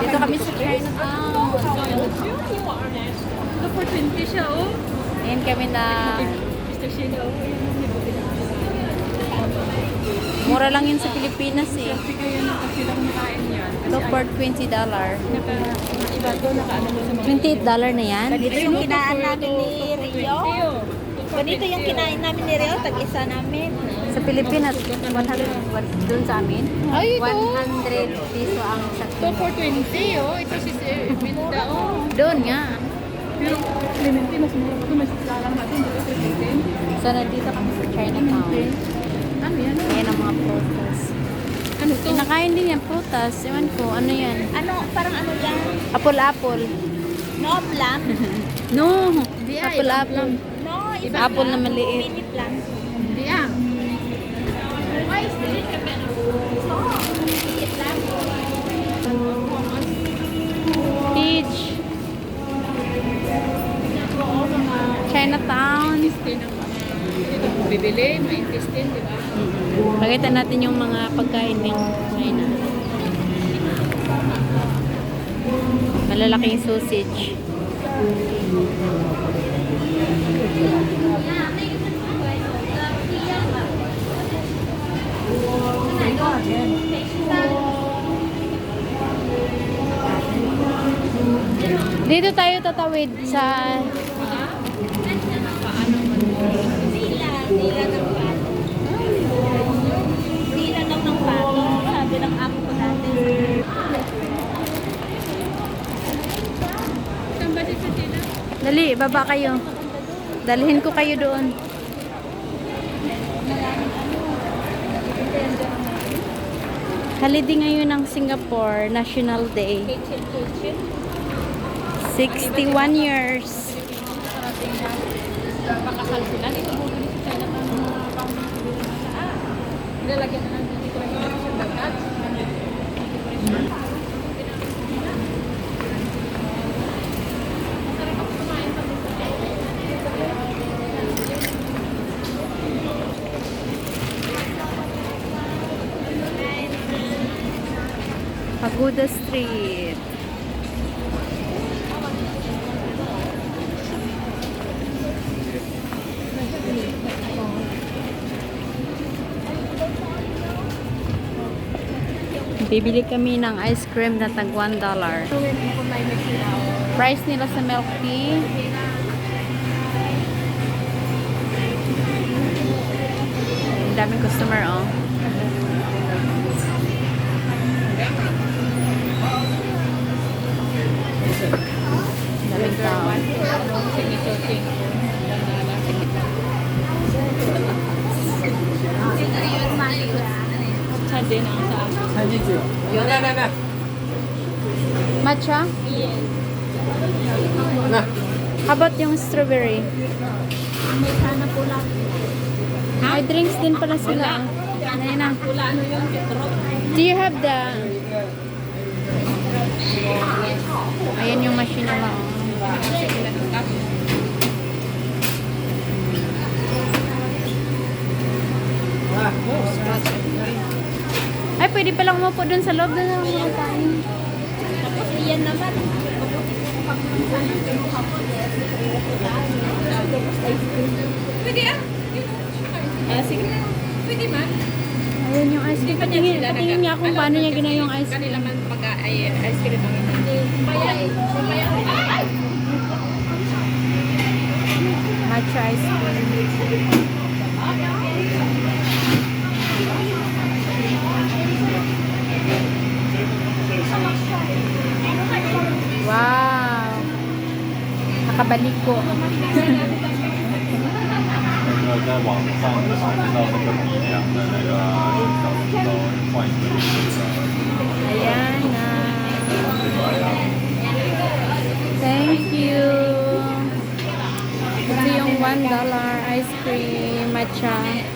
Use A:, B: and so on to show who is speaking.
A: Dito kami sa Chinatown.
B: Ito for 20 siya, oh.
A: Ayan kami na
B: Mr. Sheila, oh.
A: mura lang yun sa Pilipinas eh.
B: Kasi kaya na kasi lang nakain yan.
A: Ito for $20.
B: Iba doon, nakaano doon sa mga...
A: $28 na yan?
C: Ganito yung kinain namin ni Rio.
B: oh.
C: Ganito yung kinain namin ni Rio. Tag-isa namin.
A: Sa Pilipinas, 100 doon sa amin.
B: Ay, ito.
A: 100 piso ang sa
B: Ito for 20, oh. Ito si Binda, oh.
A: doon nga.
B: Pero Clementine, mas mura pa ito. Mas lalang natin dito sa Clementine.
A: So, nandito kami sa Chinatown.
B: Ano yan?
A: Ayan ang mga prutas.
B: Ano to?
A: Kinakain din yan, prutas. Ewan ko, ano yan?
C: Ano, parang ano yan?
A: Apple.
C: No, plum.
A: No!
B: Di ay,
A: Apple.
C: No, iba
A: Apple na maliit.
C: Mini plum.
B: Hindi ah.
A: Peach. Chinatown.
B: Intestine ang mga ito kung bibili, may intestine, di ba?
A: Pakita natin yung mga pagkain ng China. Malalaking sausage. Dito tayo tatawid sa
C: Dila ng pato. Dila daw ng pato. Sabi ng amo ko dati.
B: Saan ba dito sila?
A: Dali, baba kayo. Dalhin ko kayo doon. Holiday ngayon ng Singapore National Day. 61 years.
B: Pakasal sila. Dito bumili sa China ng mga pang-bibili na sa nilalagyan na lang dito lang yung sa dagat.
A: Pagoda Street. Bibili kami ng ice cream na tag $1. Price nila sa milk tea. Ang daming customer, oh. Daming tao.
B: Sa din ang sa akin.
D: 餐巾纸，有来来来，
A: Matcha?
D: 那
A: How about yung strawberry?
C: May sana pula.
A: May drinks din pala sila. Ayan na.
B: Pula ano yun? Petro.
A: Do you have the... Ayan yung machine nila. Ay, pwede palang umupo dun sa loob. Doon na mga kain.
C: Tapos iyan naman.
B: Pwede ah. Ah, sige. Pwede man.
A: Ayan yung ice cream. Patingin niya kung paano niya ginawa yung ice cream.
B: Kanila man ice cream ang
A: Matcha ice cream. Wow! Nakabalik ko.
D: 那个在网上就找不到那个米量的那个小石头，换一个
A: Ayan na. Thank you. Ito yung $1 ice cream matcha.